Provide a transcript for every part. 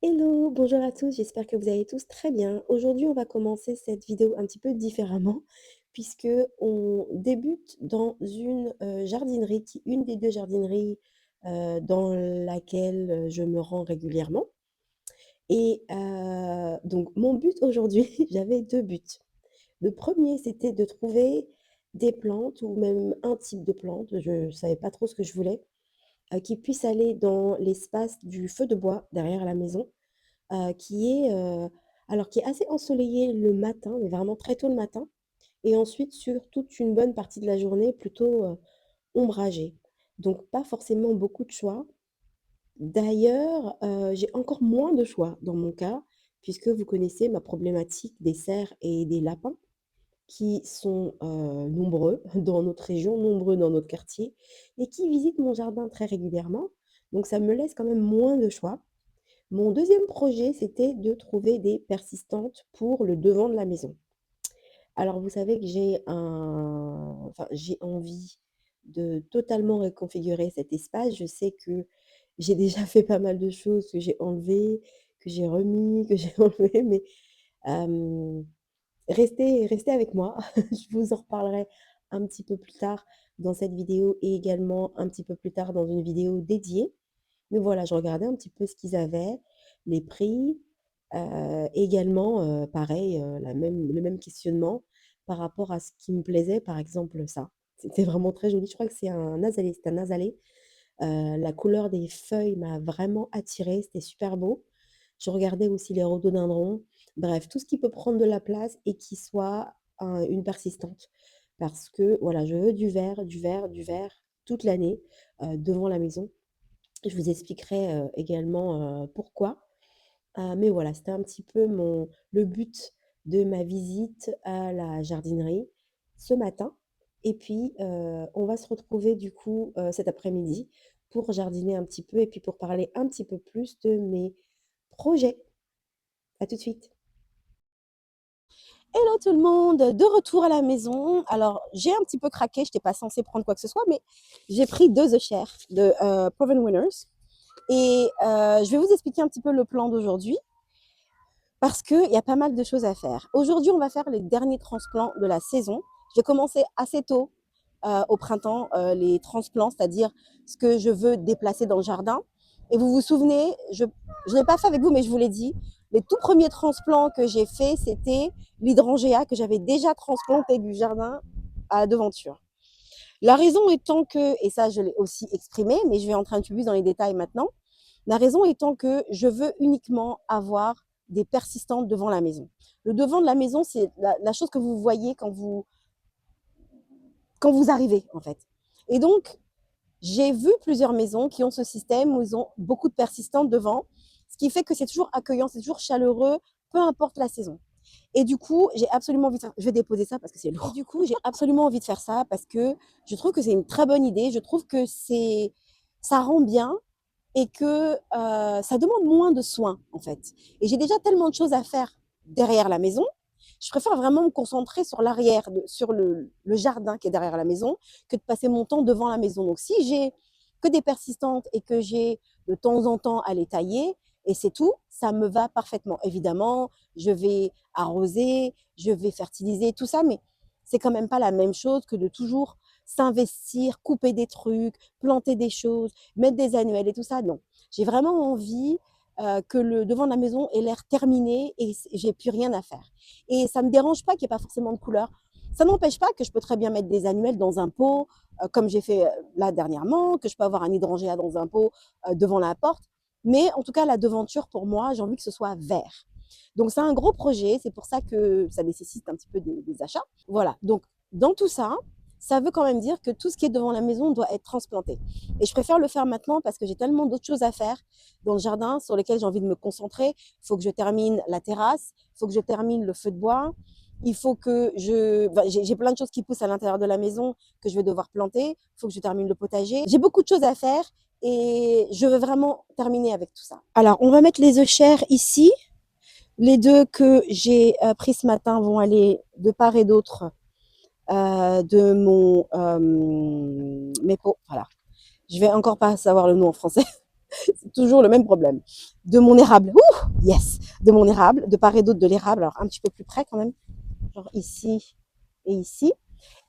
Hello, bonjour à tous, j'espère que vous allez tous très bien. Aujourd'hui, on va commencer cette vidéo un petit peu différemment, puisque on débute dans une jardinerie, une des deux jardineries dans laquelle je me rends régulièrement. Et donc, mon but aujourd'hui, j'avais deux buts. Le premier, c'était de trouver des plantes ou même un type de plante, je ne savais pas trop ce que je voulais, qui puisse aller dans l'espace du feu de bois derrière la maison qui est, alors qui est assez ensoleillé le matin, mais vraiment très tôt le matin et ensuite sur toute une bonne partie de la journée plutôt, ombragée. Donc pas forcément beaucoup de choix. D'ailleurs, j'ai encore moins de choix dans mon cas, puisque vous connaissez ma problématique des cerfs et des lapins qui sont, nombreux dans notre région, nombreux dans notre quartier et qui visitent mon jardin très régulièrement. Donc ça me laisse quand même moins de choix. Mon deuxième projet, c'était de trouver des persistantes pour le devant de la maison. Alors vous savez que j'ai envie de totalement reconfigurer cet espace. Je sais que j'ai déjà fait pas mal de choses que j'ai enlevées, que j'ai remis, que j'ai enlevées, mais hem, restez avec moi. Je vous en reparlerai un petit peu plus tard dans cette vidéo et également un petit peu plus tard dans une vidéo dédiée. Mais voilà, je regardais un petit peu ce qu'ils avaient, les prix, également, pareil, le même questionnement par rapport à ce qui me plaisait, par exemple ça. C'était vraiment très joli, je crois que c'est un azalée, la couleur des feuilles m'a vraiment attirée, c'était super beau. Je regardais aussi les rhododendrons, bref, tout ce qui peut prendre de la place et qui soit une persistante. Parce que voilà, je veux du vert, du vert, du vert toute l'année, devant la maison. Je vous expliquerai, également, pourquoi. Mais voilà, c'était un petit peu le but de ma visite à la jardinerie ce matin et puis, on va se retrouver du coup, cet après-midi pour jardiner un petit peu et puis pour parler un petit peu plus de mes projets. À tout de suite. Hello tout le monde, de retour à la maison. Alors, j'ai un petit peu craqué, je n'étais pas censée prendre quoi que ce soit, mais j'ai pris 2 œillères de, Proven Winners et je vais vous expliquer un petit peu le plan d'aujourd'hui parce qu'il y a pas mal de choses à faire. Aujourd'hui, on va faire les derniers transplants de la saison. J'ai commencé assez tôt au printemps les transplants, c'est-à-dire ce que je veux déplacer dans le jardin. Et vous vous souvenez, je ne l'ai pas fait avec vous, mais je vous l'ai dit, les tout premiers transplants que j'ai faits, c'était l'hydrangea que j'avais déjà transplanté du jardin à la devanture. La raison étant que, et ça je l'ai aussi exprimé, mais je vais entrer un peu plus dans les détails maintenant, la raison étant que je veux uniquement avoir des persistantes devant la maison. Le devant de la maison, c'est la chose que vous voyez quand vous arrivez, en fait. Et donc, j'ai vu plusieurs maisons qui ont ce système où ils ont beaucoup de persistantes devant, ce qui fait que c'est toujours accueillant, c'est toujours chaleureux, peu importe la saison. Et du coup, j'ai absolument envie de faire. Je vais déposer ça parce que c'est lourd. Et du coup, j'ai absolument envie de faire ça parce que je trouve que c'est une très bonne idée. Je trouve que ça rend bien et que ça demande moins de soins, en fait. Et j'ai déjà tellement de choses à faire derrière la maison. Je préfère vraiment me concentrer sur l'arrière, sur le jardin qui est derrière la maison, que de passer mon temps devant la maison. Donc, si j'ai que des persistantes et que j'ai de temps en temps à les tailler, et c'est tout, ça me va parfaitement. Évidemment, je vais arroser, je vais fertiliser, tout ça, mais c'est quand même pas la même chose que de toujours s'investir, couper des trucs, planter des choses, mettre des annuelles et tout ça. Non, j'ai vraiment envie que le devant de la maison ait l'air terminé et j'ai plus rien à faire. Et ça me dérange pas qu'il n'y ait pas forcément de couleur. Ça n'empêche pas que je peux très bien mettre des annuelles dans un pot, comme j'ai fait là dernièrement, que je peux avoir un hydrangea dans un pot devant la porte. Mais en tout cas, la devanture, pour moi, j'ai envie que ce soit vert. Donc, c'est un gros projet. C'est pour ça que ça nécessite un petit peu des achats. Voilà. Donc, dans tout ça, ça veut quand même dire que tout ce qui est devant la maison doit être transplanté. Et je préfère le faire maintenant parce que j'ai tellement d'autres choses à faire dans le jardin sur lesquelles j'ai envie de me concentrer. Il faut que je termine la terrasse, il faut que je termine le feu de bois, il faut que j'ai plein de choses qui poussent à l'intérieur de la maison que je vais devoir planter, il faut que je termine le potager. J'ai beaucoup de choses à faire et je veux vraiment terminer avec tout ça. Alors, on va mettre les œufs chers ici. Les deux que j'ai pris ce matin vont aller de part et d'autre de mes pots. Voilà. Je vais encore pas savoir le nom en français. C'est toujours le même problème. De mon érable, ouh, yes, de mon érable, de part et d'autre de l'érable, alors un petit peu plus près quand même, genre ici et ici.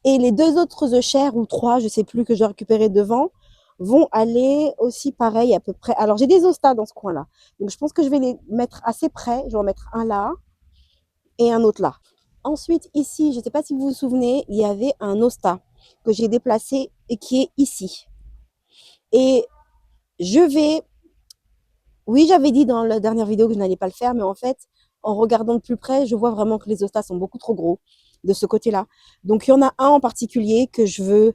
Et les deux autres œchères, ou trois, je sais plus, que je dois récupérer devant, vont aller aussi pareil à peu près. Alors j'ai des ostas dans ce coin-là, donc je pense que je vais les mettre assez près. Je vais en mettre un là et un autre là. Ensuite, ici, je ne sais pas si vous vous souvenez, il y avait un osta que j'ai déplacé et qui est ici. Et je vais, oui, j'avais dit dans la dernière vidéo que je n'allais pas le faire, mais en fait, en regardant de plus près, je vois vraiment que les ostas sont beaucoup trop gros de ce côté-là. Donc, il y en a un en particulier que je veux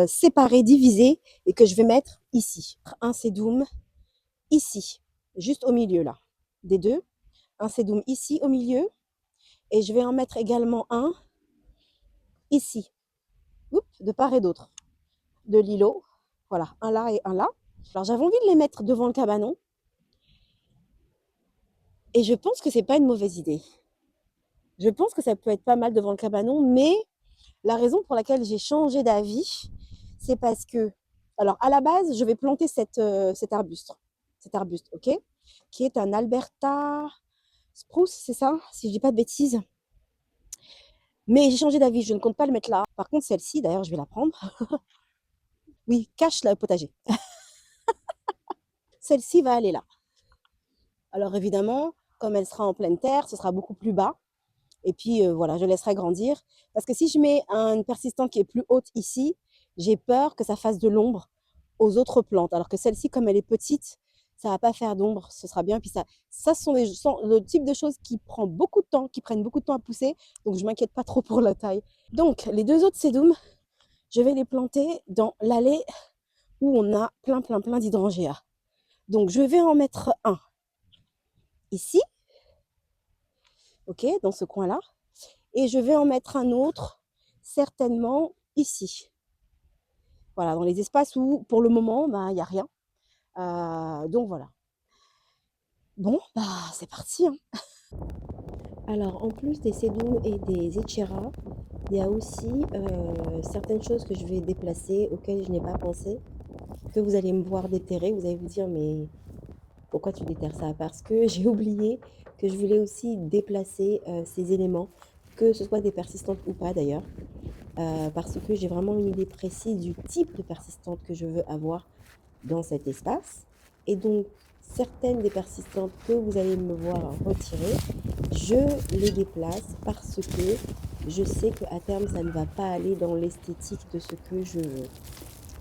séparer, diviser et que je vais mettre ici. Un sédoum ici, juste au milieu là, des deux. Un sédoum ici au milieu et je vais en mettre également un ici, de part et d'autre de l'îlot. Voilà, un là et un là. Alors, j'avais envie de les mettre devant le cabanon et je pense que c'est pas une mauvaise idée. Je pense que ça peut être pas mal devant le cabanon, mais la raison pour laquelle j'ai changé d'avis, c'est parce que, alors à la base, je vais planter cet arbuste, ok, qui est un Alberta spruce, c'est ça, si je dis pas de bêtises. Mais j'ai changé d'avis, je ne compte pas le mettre là. Par contre, celle-ci, d'ailleurs, je vais la prendre. Oui, cache le potager. Celle-ci va aller là. Alors évidemment, comme elle sera en pleine terre, ce sera beaucoup plus bas. Et puis voilà, je laisserai grandir. Parce que si je mets une persistante qui est plus haute ici, j'ai peur que ça fasse de l'ombre aux autres plantes. Alors que celle-ci, comme elle est petite, ça ne va pas faire d'ombre, ce sera bien. Puis ça ce sont le type de choses qui prend beaucoup de temps, qui prennent beaucoup de temps à pousser. Donc je ne m'inquiète pas trop pour la taille. Donc les deux autres sédums, je vais les planter dans l'allée où on a plein d'hydrangeas. Donc je vais en mettre un ici, ok, dans ce coin-là. Et je vais en mettre un autre, certainement ici. Voilà, dans les espaces où, pour le moment, il n'y a rien. Donc voilà. Bon, c'est parti, hein. Alors, en plus des sédums et des écheras, il y a aussi certaines choses que je vais déplacer, auxquelles je n'ai pas pensé, que vous allez me voir déterrer. Vous allez vous dire, mais pourquoi tu déterres ça? Parce que j'ai oublié que je voulais aussi déplacer ces éléments, que ce soit des persistantes ou pas d'ailleurs. Parce que j'ai vraiment une idée précise du type de persistante que je veux avoir dans cet espace. Et donc, certaines des persistantes que vous allez me voir retirer, je les déplace parce que je sais qu'à terme, ça ne va pas aller dans l'esthétique de ce que je veux.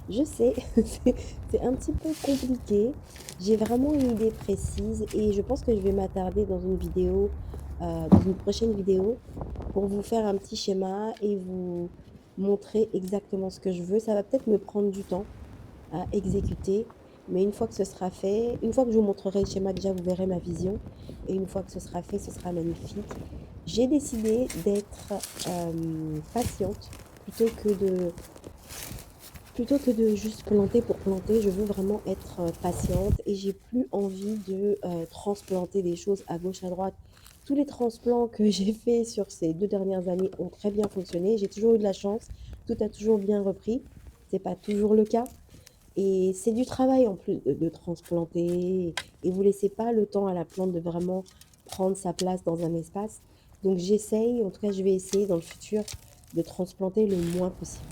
Je sais, c'est un petit peu compliqué. J'ai vraiment une idée précise et je pense que je vais m'attarder dans une vidéo, dans une prochaine vidéo, pour vous faire un petit schéma et vous montrer exactement ce que je veux. Ça va peut-être me prendre du temps à exécuter, mais une fois que ce sera fait, une fois que je vous montrerai le schéma, déjà vous verrez ma vision. Et une fois que ce sera fait, ce sera magnifique. J'ai décidé d'être patiente plutôt que de juste planter pour planter. Je veux vraiment être patiente et j'ai plus envie de transplanter des choses à gauche, à droite. Tous les transplants que j'ai faits sur ces 2 dernières années ont très bien fonctionné. J'ai toujours eu de la chance. Tout a toujours bien repris. C'est pas toujours le cas. Et c'est du travail en plus de transplanter. Et vous laissez pas le temps à la plante de vraiment prendre sa place dans un espace. Donc j'essaye, en tout cas je vais essayer dans le futur de transplanter le moins possible.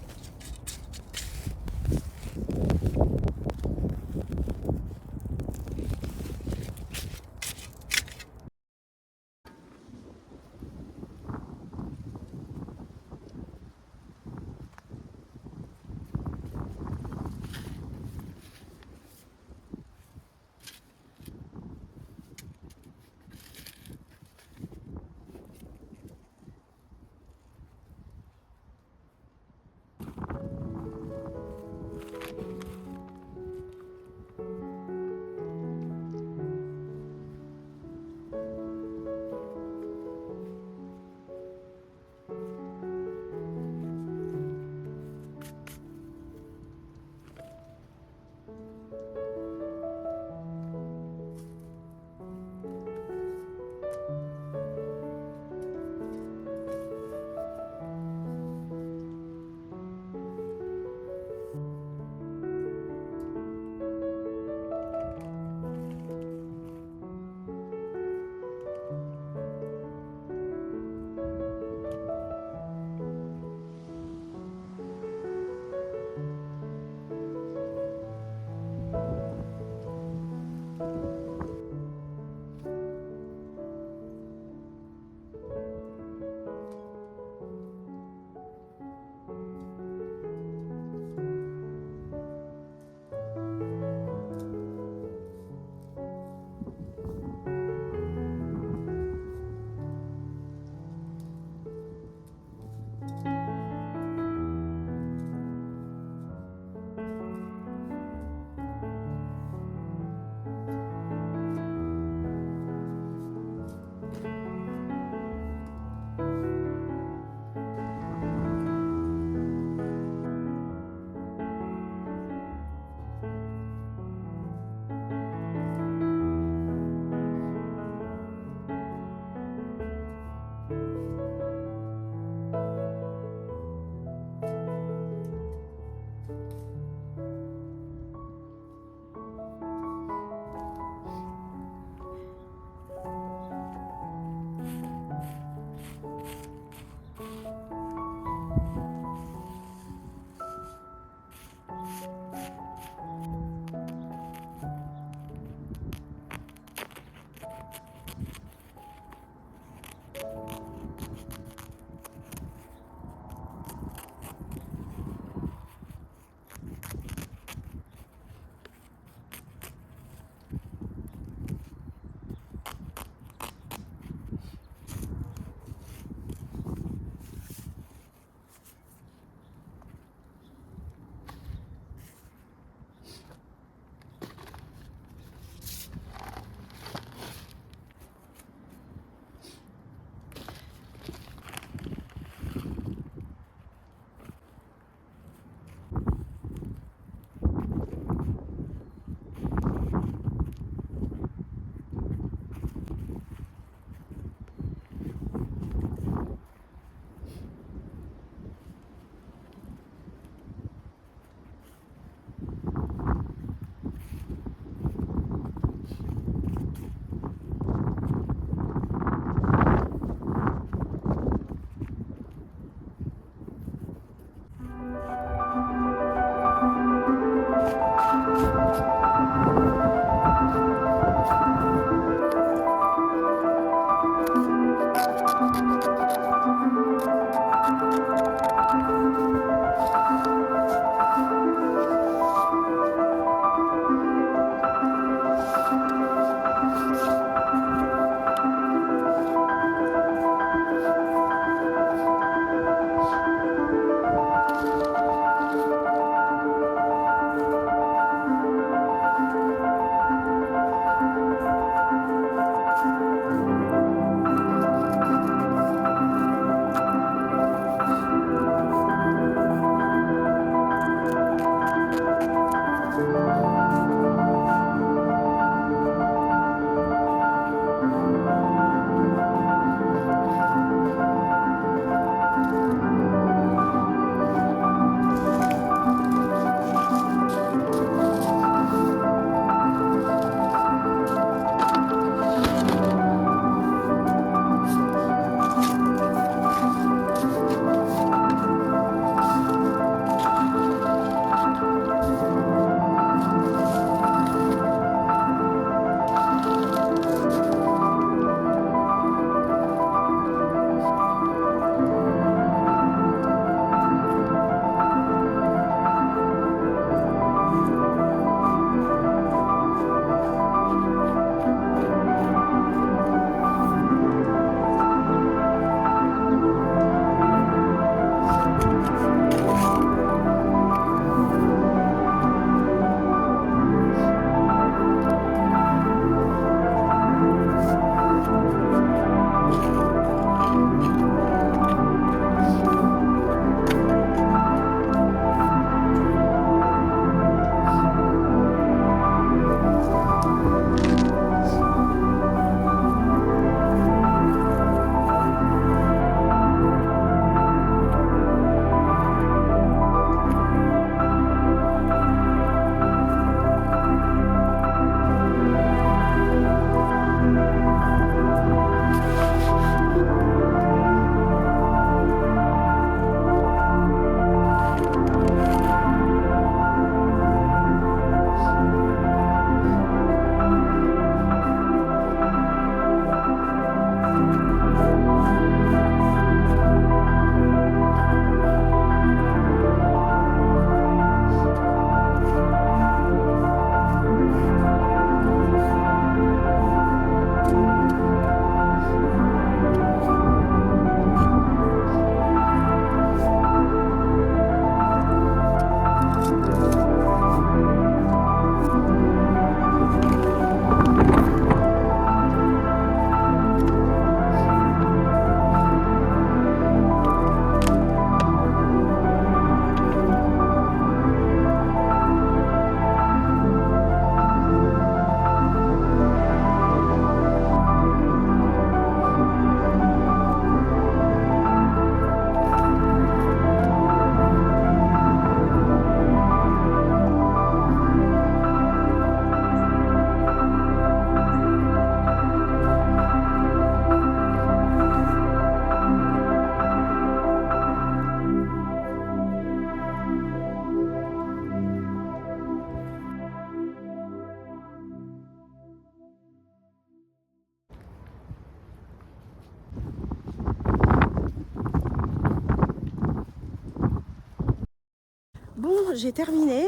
j'ai terminé.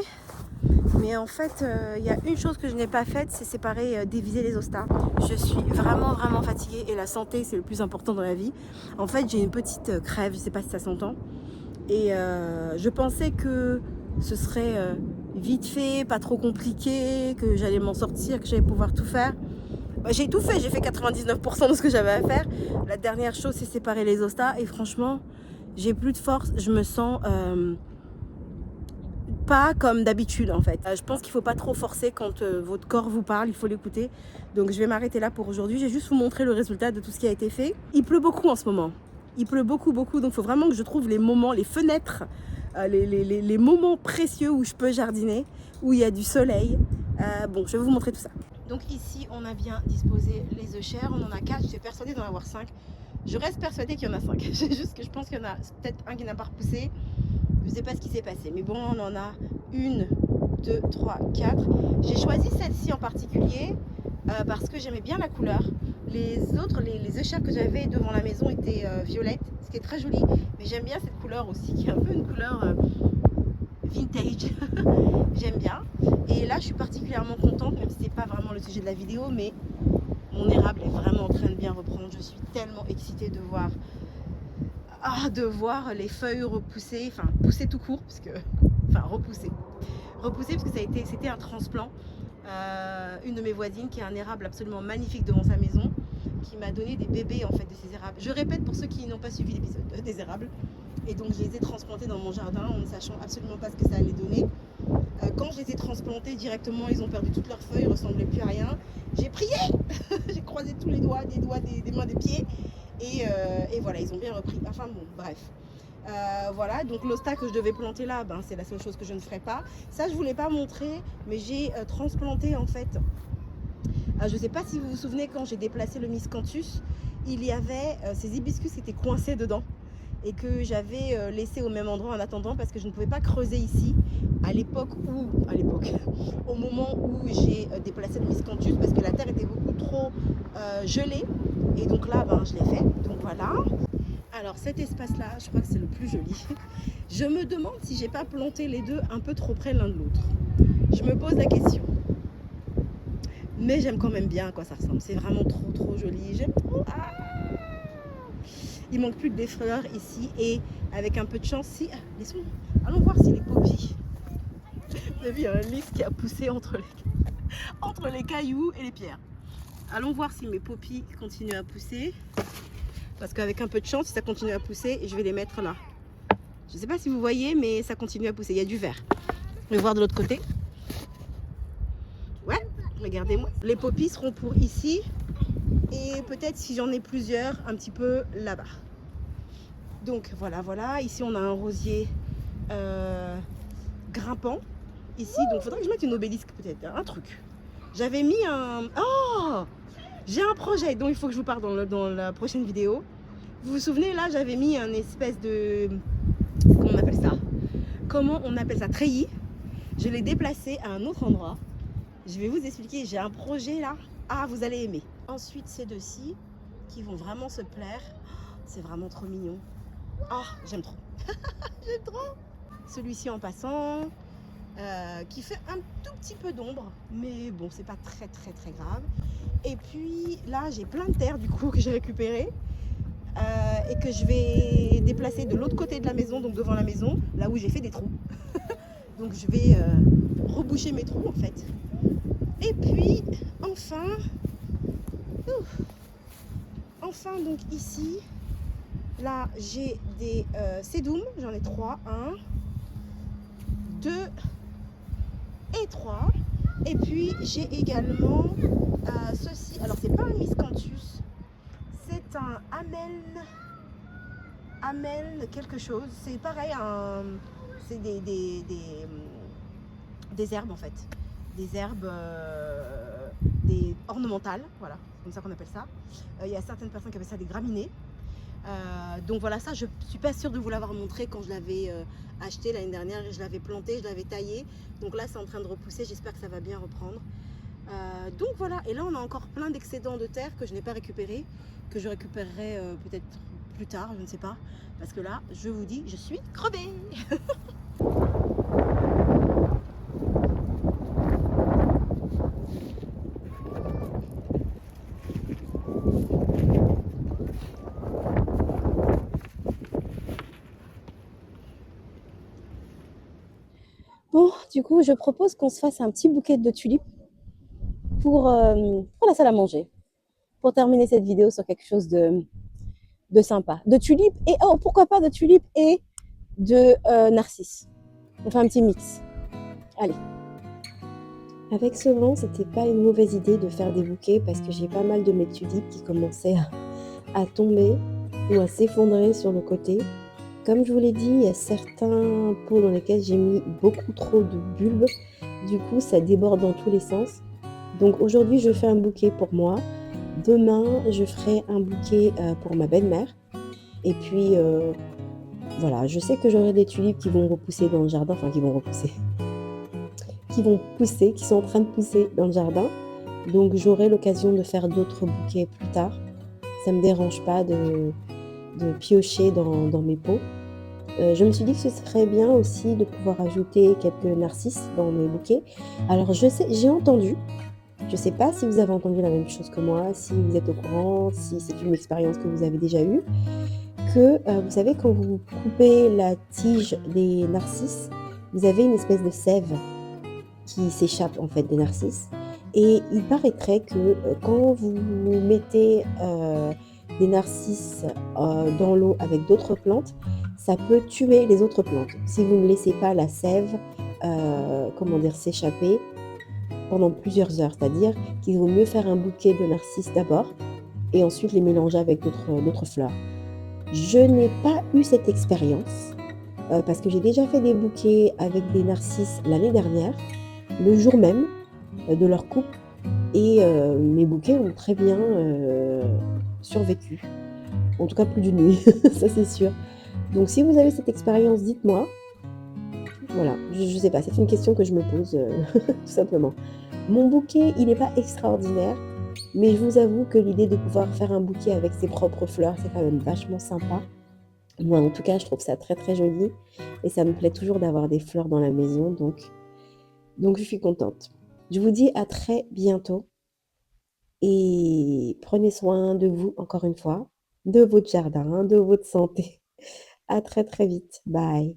Mais en fait, il y a une chose que je n'ai pas faite, c'est séparer, déviser les ostas. Je suis vraiment, vraiment fatiguée et la santé, c'est le plus important dans la vie. En fait, j'ai une petite crève, je ne sais pas si ça s'entend. Et je pensais que ce serait vite fait, pas trop compliqué, que j'allais m'en sortir, que j'allais pouvoir tout faire. Bah, j'ai tout fait, j'ai fait 99% de ce que j'avais à faire. La dernière chose, c'est séparer les ostas. Et franchement, j'ai plus de force, je me sens... pas comme d'habitude en fait. Je pense qu'il ne faut pas trop forcer quand votre corps vous parle, il faut l'écouter. Donc je vais m'arrêter là pour aujourd'hui. J'ai juste vous montrer le résultat de tout ce qui a été fait. Il pleut beaucoup en ce moment. Il pleut beaucoup, beaucoup. Donc il faut vraiment que je trouve les moments, les fenêtres, les moments précieux où je peux jardiner, où il y a du soleil. Bon, je vais vous montrer tout ça. Donc ici, on a bien disposé les œufs chers. On en a 4. Je suis persuadée d'en avoir 5. Je reste persuadée qu'il y en a 5. C'est juste que je pense qu'il y en a peut-être un qui n'a pas repoussé. Je ne sais pas ce qui s'est passé, mais bon, on en a 1, 2, 3, 4. J'ai choisi celle-ci en particulier parce que j'aimais bien la couleur. Les autres, les œufs chers que j'avais devant la maison étaient violettes, ce qui est très joli. Mais j'aime bien cette couleur aussi, qui est un peu une couleur vintage. J'aime bien. Et là, je suis particulièrement contente, même si ce n'est pas vraiment le sujet de la vidéo, mais mon érable est vraiment en train de bien reprendre. Je suis tellement excitée de voir les feuilles repousser, enfin pousser tout court, parce que, enfin repousser parce que c'était un transplant. Une de mes voisines qui a un érable absolument magnifique devant sa maison, qui m'a donné des bébés en fait de ces érables. Je répète pour ceux qui n'ont pas suivi l'épisode des érables. Et donc je les ai transplantés dans mon jardin en ne sachant absolument pas ce que ça allait donner. Quand je les ai transplantés directement, ils ont perdu toutes leurs feuilles, ils ne ressemblaient plus à rien. J'ai prié, j'ai croisé tous les doigts, des mains, des pieds. Et voilà, ils ont bien repris. Enfin bon, bref. Voilà, donc l'osta que je devais planter là, ben, c'est la seule chose que je ne ferai pas. Ça, je ne voulais pas montrer, mais j'ai transplanté en fait. Je ne sais pas si vous vous souvenez, quand j'ai déplacé le miscanthus, il y avait ces hibiscus qui étaient coincés dedans et que j'avais laissé au même endroit en attendant parce que je ne pouvais pas creuser ici au moment où j'ai déplacé le miscanthus parce que la terre était beaucoup trop gelée. Et donc là, ben, je l'ai fait. Donc voilà. Alors cet espace-là, je crois que c'est le plus joli. Je me demande si j'ai pas planté les deux un peu trop près l'un de l'autre. Je me pose la question. Mais j'aime quand même bien à quoi ça ressemble. C'est vraiment trop trop joli. J'aime trop. Ah, il manque plus que des fleurs ici. Et avec un peu de chance, si... allons voir si les poppies... Vous avez vu, il y a un lys qui a poussé entre les cailloux et les pierres. Allons voir si mes poppies continuent à pousser. Parce qu'avec un peu de chance, si ça continue à pousser, je vais les mettre là. Je ne sais pas si vous voyez, mais ça continue à pousser. Il y a du vert. Je vais voir de l'autre côté. Ouais, regardez-moi. Les poppies seront pour ici. Et peut-être si j'en ai plusieurs, un petit peu là-bas. Donc voilà, voilà. Ici, on a un rosier grimpant. Ici, donc il faudrait que je mette une obélisque peut-être. Un truc. J'avais mis un... Oh! J'ai un projet dont il faut que je vous parle dans la prochaine vidéo. Vous vous souvenez, là, j'avais mis un espèce de... Comment on appelle ça? Treillis. Je l'ai déplacé à un autre endroit. Je vais vous expliquer. J'ai un projet là. Ah, vous allez aimer. Ensuite, ces deux-ci qui vont vraiment se plaire. C'est vraiment trop mignon. Ah, j'aime trop. J'aime trop. Celui-ci en passant, qui fait un tout petit peu d'ombre. Mais bon, c'est pas très très très grave. Et puis là, j'ai plein de terre du coup que j'ai récupéré et que je vais déplacer de l'autre côté de la maison, donc devant la maison, là où j'ai fait des trous. Donc je vais reboucher mes trous en fait. Et puis enfin donc ici, là j'ai des sédums, j'en ai 3, 1, 2 et 3. Et puis j'ai également ceci, alors c'est pas un miscanthus, c'est un amel quelque chose, c'est pareil, c'est des herbes en fait, des herbes des ornementales, voilà, c'est comme ça qu'on appelle ça. Il y a certaines personnes qui appellent ça des graminées. Donc voilà, ça je suis pas sûre de vous l'avoir montré quand je l'avais acheté l'année dernière et je l'avais planté, je l'avais taillé. Donc là c'est en train de repousser, j'espère que ça va bien reprendre. Donc voilà, et là on a encore plein d'excédents de terre que je n'ai pas récupéré, que je récupérerai peut-être plus tard, je ne sais pas. Parce que là, je vous dis, je suis crevée. Du coup, je propose qu'on se fasse un petit bouquet de tulipes pour la salle à manger, pour terminer cette vidéo sur quelque chose de sympa. De tulipes et, oh, pourquoi pas de tulipes et de narcisses. On fait un petit mix. Allez. Avec ce vent, c'était pas une mauvaise idée de faire des bouquets parce que j'ai pas mal de mes tulipes qui commençaient à tomber ou à s'effondrer sur le côté. Comme je vous l'ai dit, il y a certains pots dans lesquels j'ai mis beaucoup trop de bulbes. Du coup, ça déborde dans tous les sens. Donc aujourd'hui, je fais un bouquet pour moi. Demain, je ferai un bouquet pour ma belle-mère. Et puis, voilà, je sais que j'aurai des tulipes qui vont repousser dans le jardin, enfin qui vont repousser, qui vont pousser, qui sont en train de pousser dans le jardin. Donc j'aurai l'occasion de faire d'autres bouquets plus tard. Ça ne me dérange pas de piocher dans mes pots. Je me suis dit que ce serait bien aussi de pouvoir ajouter quelques narcisses dans mes bouquets. Alors je sais, j'ai entendu, je ne sais pas si vous avez entendu la même chose que moi, si vous êtes au courant, si c'est une expérience que vous avez déjà eue, que vous savez quand vous coupez la tige des narcisses, vous avez une espèce de sève qui s'échappe en fait des narcisses. Et il paraîtrait que quand vous mettez des narcisses dans l'eau avec d'autres plantes, ça peut tuer les autres plantes. Si vous ne laissez pas la sève, comment dire, s'échapper pendant plusieurs heures. C'est-à-dire qu'il vaut mieux faire un bouquet de narcisses d'abord et ensuite les mélanger avec d'autres fleurs. Je n'ai pas eu cette expérience parce que j'ai déjà fait des bouquets avec des narcisses l'année dernière, le jour même de leur coupe, et mes bouquets ont très bien survécu. En tout cas, plus d'une nuit, ça c'est sûr. Donc si vous avez cette expérience, dites-moi. Voilà, je ne sais pas, c'est une question que je me pose tout simplement. Mon bouquet, il n'est pas extraordinaire, mais je vous avoue que l'idée de pouvoir faire un bouquet avec ses propres fleurs, c'est quand même vachement sympa. Moi, en tout cas, je trouve ça très très joli et ça me plaît toujours d'avoir des fleurs dans la maison, donc je suis contente. Je vous dis à très bientôt et prenez soin de vous encore une fois, de votre jardin, de votre santé. À très très vite. Bye.